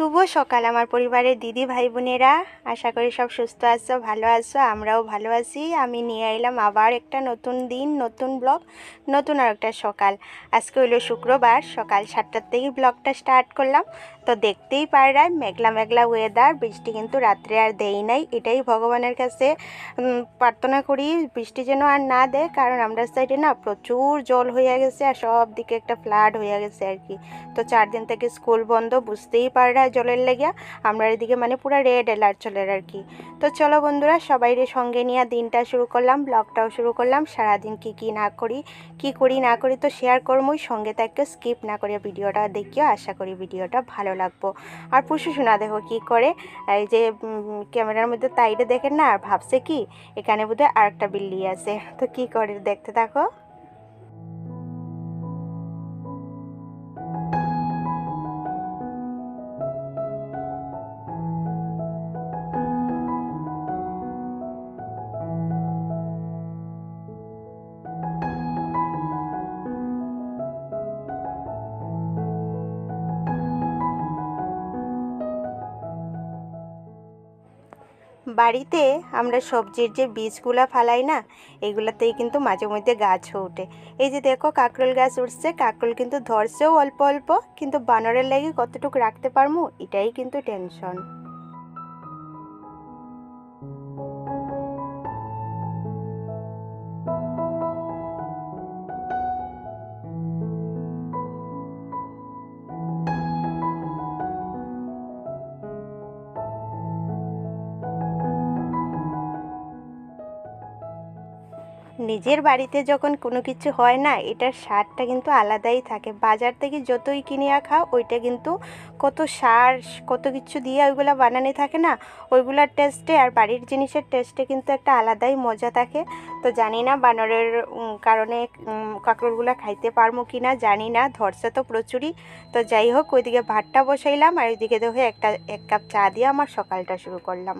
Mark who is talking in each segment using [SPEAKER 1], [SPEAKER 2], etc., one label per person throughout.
[SPEAKER 1] শুভ সকাল আমার পরিবারের দিদি ভাই বোনেরা, আশা করি সব সুস্থ আছো, ভালো আছো। আমরাও ভালো আছি। আমি নিয়ে এলাম আবার একটা নতুন দিন, নতুন ব্লগ, নতুন আর একটা সকাল। আজকে হলো শুক্রবার, সকাল 7টার থেকে ব্লগটা স্টার্ট করলাম। তো দেখতেই পারলাম মেঘলা মেঘলা ওয়েদার, বৃষ্টি কিন্তু রাত্রে আর দেই নাই। এটাই ভগবানের কাছে প্রার্থনা করি বৃষ্টি যেন আর না দেয়, কারণ আমরা সাইডে না প্রচুর জল হয়ে গেছে আর সব দিকে একটা ফ্লাড হয়ে গেছে আর কি। তো 4 দিন থেকে স্কুল বন্ধ, বুঝতেই পারা জলের লেগিয়া আমরা এদিকে মানে পুরো রেড অ্যালার্ট চলে আর কি। তো চলো বন্ধুরা, সবাইরে সঙ্গে নিয়ে দিনটা শুরু করলাম, ব্লগটাও শুরু করলাম। সারাদিন কি না করি, কি করি না করি তো শেয়ার করবোই, সঙ্গে তাকে স্কিপ না করে ভিডিওটা দেখিও। আশা করি ভিডিওটা ভালো লাগবো। আর পুষু শোনা দেখো কি করে, এই যে ক্যামেরার মধ্যে তাইরে দেখেন না, আর ভাবছে কি এখানে বোধহয় আর একটা বিল্লি আছে। তো কি করে দেখতে থাকো। বাড়িতে আমরা সবজির যে বীজগুলা ফালাই না, এগুলাতেই কিন্তু মাঝে মধ্যে গাছও ওঠে। এই যে দেখো কাঁকরোল গাছ উঠছে, কাঁকরোল কিন্তু ধরছেও অল্প অল্প, কিন্তু বানরের লাগি কতটুকু রাখতে পারবো এটাই কিন্তু টেনশন। নিজের বাড়িতে যখন কোনো কিছু হয় না, এটার স্বাদটা কিন্তু আলাদাই থাকে। বাজার থেকে যতই কিনিয়া খাও, ওইটা কিন্তু কত সার, কত কিছু দিয়ে ওইগুলো বানানো থাকে না, ওইগুলোর টেস্টে আর বাড়ির জিনিসের টেস্টে কিন্তু একটা আলাদাই মজা থাকে। তো জানি না বানরের কারণে কাঁকরোলগুলো খাইতে পারবো কি না, জানি না। ধরছে তো প্রচুরই। তো যাই হোক, ওইদিকে ভাতটা বসাইলাম আর ওইদিকে দেখো এক কাপ চা দিয়ে আমার সকালটা শুরু করলাম।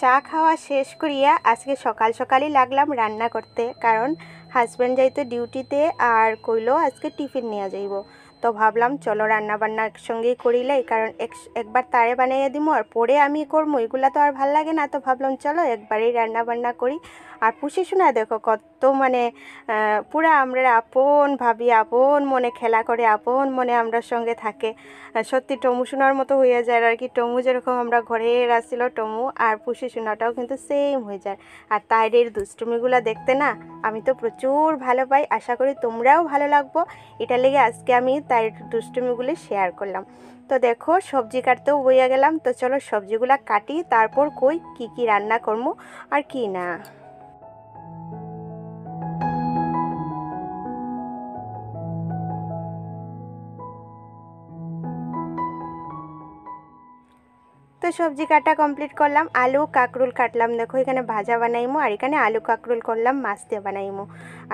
[SPEAKER 1] চা খাওয়া শেষ করিয়া আজকে সকাল সকালই লাগলাম রান্না করতে, কারণ হাজব্যান্ড যাইতো ডিউটিতে আর কইলো আজকে টিফিন নিয়ে যাইব। তো ভাবলাম চলো রান্না বান্না একসঙ্গেই করিলাই, কারণ একবার তারে বানাইয়া দিব আর পরে আমি করবো, এগুলা তো আর ভাল লাগে না। তো ভাবলাম চলো একবারেই রান্না বান্না করি। আর পুষি শোনা দেখো কত মানে পুরা আমরা আপন ভাবি, আপন মনে খেলা করে, আপন মনে আমরা সঙ্গে থাকে। সত্যি টমু শোনার মতো হয়ে যায় আর কি। টমু যেরকম আমরা ঘরে আসছিল, টমু আর পুষি শোনাটাও কিন্তু সেম হয়ে যায়। আর তাইরের দুষ্টুমিগুলো দেখতে না আমি তো প্রচুর ভালো পাই। আশা করি তোমরাও ভালো লাগবো। এটা লেগে আজকে আমি তাইর দুষ্টুমিগুলি শেয়ার করলাম। তো দেখো সবজি কাটতেও বইয়া গেলাম। তো চলো সবজিগুলা কাটি, তারপর কই কি রান্না করবো আর কি না। তো সবজি কাটা কমপ্লিট করলাম, আলু কাঁকরোল কাটলাম। দেখো এখানে ভাজা বানাইমো, আর এখানে আলু কাঁকরোল করলাম মাছ দিয়ে বানাইমো।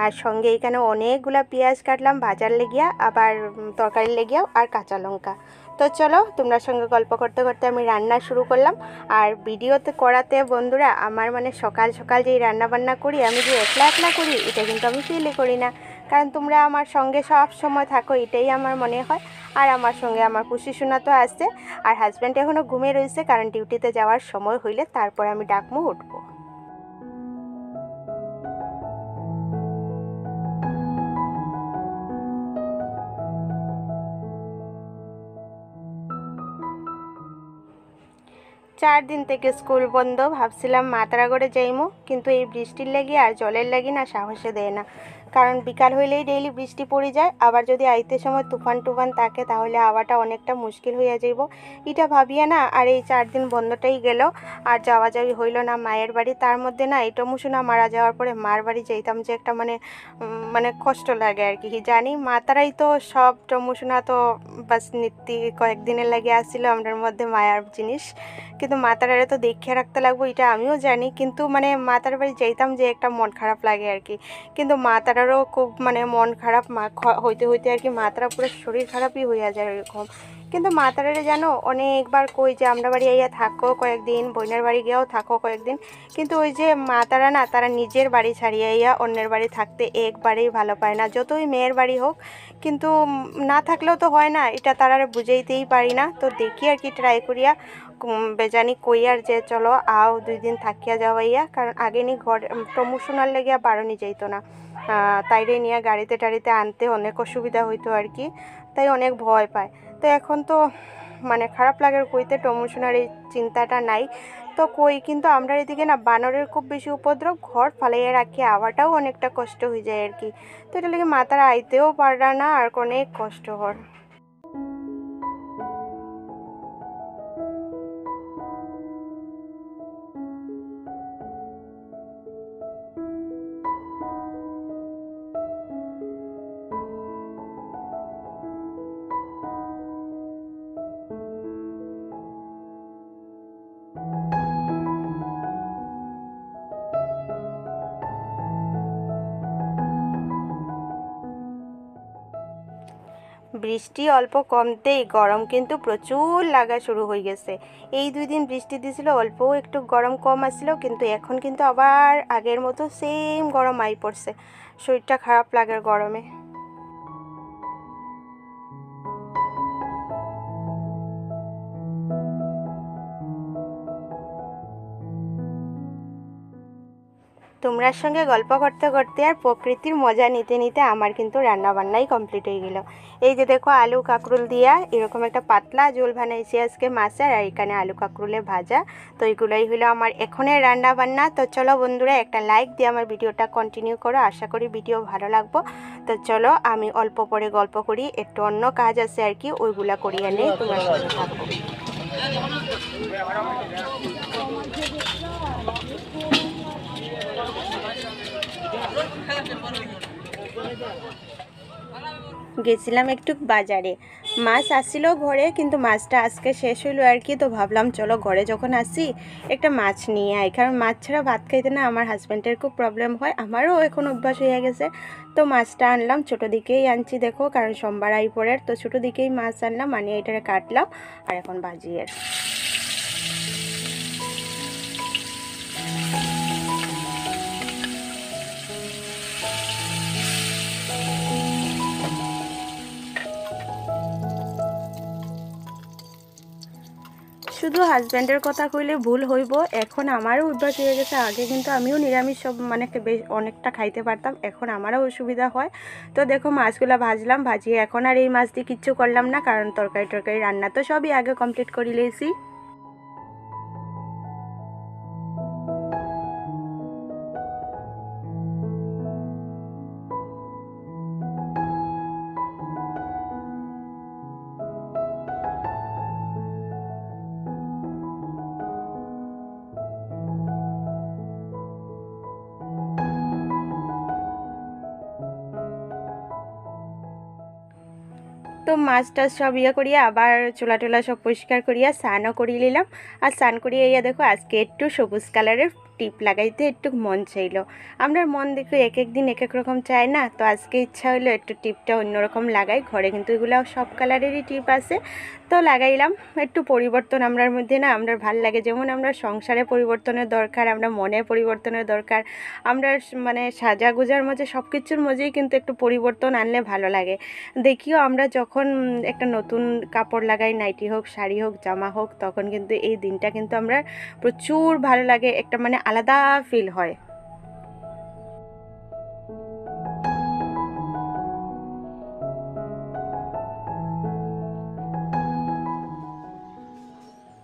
[SPEAKER 1] আর সঙ্গে এখানে অনেকগুলা পেঁয়াজ কাটলাম ভাজার লেগিয়া, আবার তরকারির লেগিয়াও, আর কাঁচা লঙ্কা। তো চলো তোমরা সঙ্গে গল্প করতে করতে আমি রান্না শুরু করলাম। আর ভিডিওতে করাতে বন্ধুরা, আমার মানে সকাল সকাল যেই রান্না বান্না করি, আমি যে একলা একলা করি এটা কিন্তু আমি ফিলই করি না, কারণ তোমরা আমার সঙ্গে সব সময় থাকো, এটাই আমার মনে হয়। আর আমার সঙ্গে আমার পুষি শোনা তো আছে, আর হাজব্যান্ড এখনও ঘুমিয়ে রয়েছে, কারণ ডিউটিতে যাওয়ার সময় হইলে তারপর আমি ডাকমু উঠবো। চার দিন থেকে স্কুল বন্ধ, ভাবছিলাম মাতারাগড়ে যাইমু, কিন্তু এই বৃষ্টির লাগি আর জলের লাগি না সাহসে দেয় না। কারণ বিকাল হইলেই ডেইলি বৃষ্টি পড়ে যায়, আবার যদি আইতে সময় তুফান টুফান থাকে তাহলে আওয়াটা অনেকটা মুশকিল হইয়া যাইব। এটা ভাবিয়া না আর এই 4 দিন বন্ধটাই গেল, আর যাওয়া যাওয়ি হইল না মায়ের বাড়ি। তার মধ্যে না এই টমুসুনা মারা যাওয়ার পরে মার বাড়ি যাইতাম যে একটা মানে কষ্ট লাগে আর কি। জানি মা তারাই তো সব, টমুসুনা তো বাস নীতি কয়েকদিনের লাগে আসছিল আমাদের মধ্যে মায়ার জিনিস, কিন্তু মা তারারে তো দেখিয়ে রাখতে লাগবো এটা আমিও জানি, কিন্তু মানে মা তার বাড়ি যাইতাম যে একটা মন খারাপ লাগে আর কি। কিন্তু মা তারা মাতারারও খুব মানে মন খারাপ হইতে হইতে আর কি মাতারা পুরো শরীর খারাপই হইয়া যায় এরকম। কিন্তু মাতারারে জানো অনেকবার কই যে আমরা বাড়ি আইয়া থাকো কয়েকদিন, বোনের বাড়ি গিয়েও থাকো কয়েকদিন, কিন্তু ওই যে মাতারা না, তারা নিজের বাড়ি ছাড়িয়ে আইয়া অন্যের বাড়ি থাকতে একবারেই ভালো পায় না, যতই মেয়ের বাড়ি হোক। কিন্তু না থাকলেও তো হয় না, এটা তারা বুঝাইতেই পারি না। তো দেখি আর কি ট্রাই করিয়া বেজানি কই আর যে চলো আও 2 দিন থাকিয়া যাওয়াইয়া, কারণ আগে নি ঘর প্রমোশনাল লেগিয়া বারণই যাইতো না, তাইরে নিয়ে গাড়িতে টাড়িতে আনতে অনেক অসুবিধা হইতো আর কি, তাই অনেক ভয় পায়। তো এখন তো মানে খারাপ লাগার কইতে প্রমোশনের এই চিন্তাটা নাই। তো কই কিন্তু আমরা এদিকে না বানরের খুব বেশি উপদ্রব, ঘর ফালাইয়া রাখি আওয়াটাও অনেকটা কষ্ট হয়ে যায় আর কি। তো এটা লেগে মাতারা আইতেও পারা না, আর অনেক কষ্ট হয়। বৃষ্টি অল্প কমতেই গরম কিন্তু প্রচুর লাগা শুরু হয়ে গেছে। এই 2 দিন বৃষ্টি দিছিল, অল্পও একটু গরম কম আসছিল, কিন্তু এখন কিন্তু আবার আগের মতো সেম গরম আই পড়ছে, শরীরটা খারাপ লাগার গরমে। তোমরার সঙ্গে গল্প করতে করতে আর প্রকৃতির মজা নিতে নিতে আমার কিন্তু রান্না বান্নাই কমপ্লিট হয়ে গেল। এই যে দেখো আলু কাঁকরুল দিয়া এরকম একটা পাতলা ঝোল বানাইছি আজকে মাছের, আর এখানে আলু কাঁকরুলে ভাজা। তো এইগুলোই হলো আমার এখনের রান্না বান্না। তো চলো বন্ধুরা, একটা লাইক দিয়ে আমার ভিডিওটা কন্টিনিউ করো, আশা করি ভিডিও ভালো লাগবো। তো চলো আমি অল্প পরে গল্প করি, একটু অন্য কাজ আছে আর কি, ওইগুলা করিয়ে নেই, তোমার সঙ্গে থাকবো। গেছিলাম একটু বাজারে, মাছ আসছিল ঘরে, কিন্তু মাছটা আজকে শেষ হইলো আর কি। তো ভাবলাম চলো ঘরে যখন আসি একটা মাছ নিয়ে আই, কারণ মাছ ছাড়া ভাত খাইতে না আমার হাজব্যান্ডের খুব প্রবলেম হয়, আমারও এখন অভ্যাস হয়ে গেছে। তো মাছটা আনলাম, ছোটো দিকেই আনছি দেখো, কারণ সোমবার আই পরের, তো ছোটো দিকেই মাছ আনলাম, আনিয়ে এটারে কাটলাম আর এখন ভাজিয়ে। শুধু হাজব্যান্ডের কথা কইলে ভুল হইব, এখন আমারও অভ্যাস হয়ে গেছে। আগে কিন্তু আমিও নিরামিষ সব মানে বেশ অনেকটা খাইতে পারতাম, এখন আমারও অসুবিধা হয়। তো দেখো মাছগুলো ভাজলাম, ভাজিয়ে এখন আর এই মাছ দিয়ে কিচ্ছু করলাম না, কারণ তরকারি টরকারি রান্না তো সবই আগে কমপ্লিট করে লিয়েছি। তো মাছ টাছ সব ইয়ে করিয়া আবার চুলা টুলা সব পরিষ্কার করিয়া স্নানও করিয়ে নিলাম। আর স্নান করিয়ে ইয়া দেখো আজকে একটু সবুজ কালারের টিপ লাগাইতে একটু মন চাইল। আমরা মন দেখো এক এক দিন এক এক রকম চাই না, তো আজকে ইচ্ছা হইলো একটু টিপটা অন্যরকম লাগাই। ঘরে কিন্তু এগুলো সব কালারেরই টিপ আছে, তো লাগাইলাম। একটু পরিবর্তন আমরার মধ্যে না, আমরা ভাল লাগে, যেমন আমরা সংসারে পরিবর্তনের দরকার, আমরা মনে পরিবর্তনের দরকার, আমরা মানে সাজা গোজার মধ্যে সব কিছুর মধ্যেই কিন্তু একটু পরিবর্তন আনলে ভালো লাগে। দেখিও আমরা যখন একটা নতুন কাপড় লাগাই, নাইটি হোক, শাড়ি হোক, জামা হোক, তখন কিন্তু এই দিনটা কিন্তু আমরা প্রচুর ভালো লাগে, একটা মানে আলাদা ফিল হয়।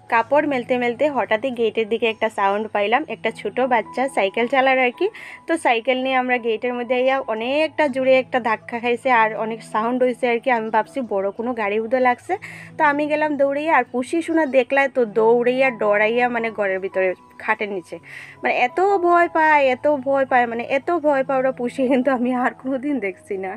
[SPEAKER 1] কাপড় মেলতে মেলতে হঠাৎই গেটের দিকে একটা সাউন্ড পাইলাম, একটা ছোট বাচ্চা সাইকেল চালার আর কি। তো সাইকেল নিয়ে আমরা গেটের মধ্যে ইয়া অনেকটা জুড়ে একটা ধাক্কা খাইছে, আর অনেক সাউন্ড হয়েছে আর কি। আমি ভাবছি বড় কোনো গাড়ি উদো লাগছে, তো আমি গেলাম দৌড়িয়ে, আর পুষি শোনা দেখলায় তো দৌড়াইয়া ডরাইয়া মানে ঘরের ভিতরে খাটের নিচে, মানে এত ভয় পায়, এত ভয় পায়, মানে এত ভয় পায় ওরা পুষি, কিন্তু আমি আর কোনো দিন দেখছি না।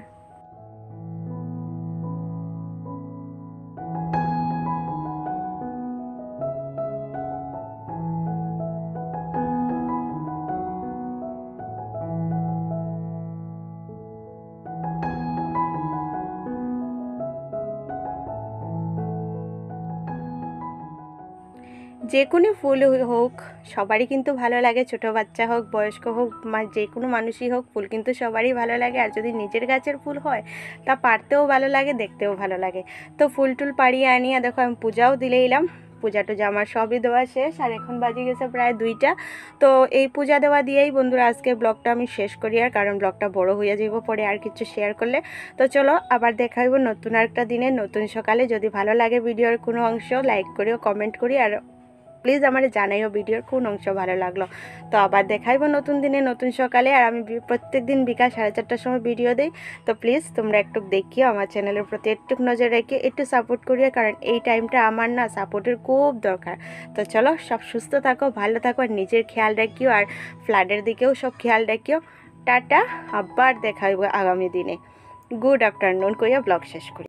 [SPEAKER 1] যে কোনো ফুল হোক সবারই কিন্তু ভালো লাগে, ছোট বাচ্চা হোক বয়স্ক হোক যে কোনো মানুষই হোক, ফুল কিন্তু সবারই ভালো লাগে। আর যদি নিজের গাছের ফুল হয় তা পারতেও ভালো লাগে, দেখতেও ভালো লাগে। তো ফুল টুল পাড়িয়ে আনিয়ে দেখো আমি পূজাও দিলে এলাম। পূজা টুজা আমার সবই দেওয়া শেষ, আর এখন বাজে গেছে প্রায় 2টা। তো এই পূজা দেওয়া দিয়েই বন্ধুরা আজকে ব্লগটা আমি শেষ করি, আর কারণ ব্লগটা বড় হয়ে যাব পরে আর কিছু শেয়ার করলে। তো চলো আবার দেখা হইব নতুন আরেকটা দিনে নতুন সকালে। যদি ভালো লাগে ভিডিওর কোনো অংশ লাইক করিও, কমেন্ট করি, আর প্লিজ আমার জানাইও ভিডিওর কোন অংশ ভালো লাগলো। তো আবার দেখাইব নতুন দিনে নতুন সকালে। আর আমি প্রত্যেক দিন বিকাল 4:30টার সময় ভিডিও দিই। তো প্লিজ তোমরা একটু দেখিও, আমার চ্যানেলের প্রতি একটু নজর রেখে একটু সাপোর্ট করিও, কারণ এই টাইমটা আমার না সাপোর্টের খুব দরকার। তো চলো সব সুস্থ থাকো, ভালো থাকো, আর নিজের খেয়াল রাখিও, আর ফ্লাডের দিকেও সব খেয়াল রাখিও। টাটা, আবার দেখা হইব আগামী দিনে। গুড আফটারনুন কইয়া ব্লগ শেষ করি।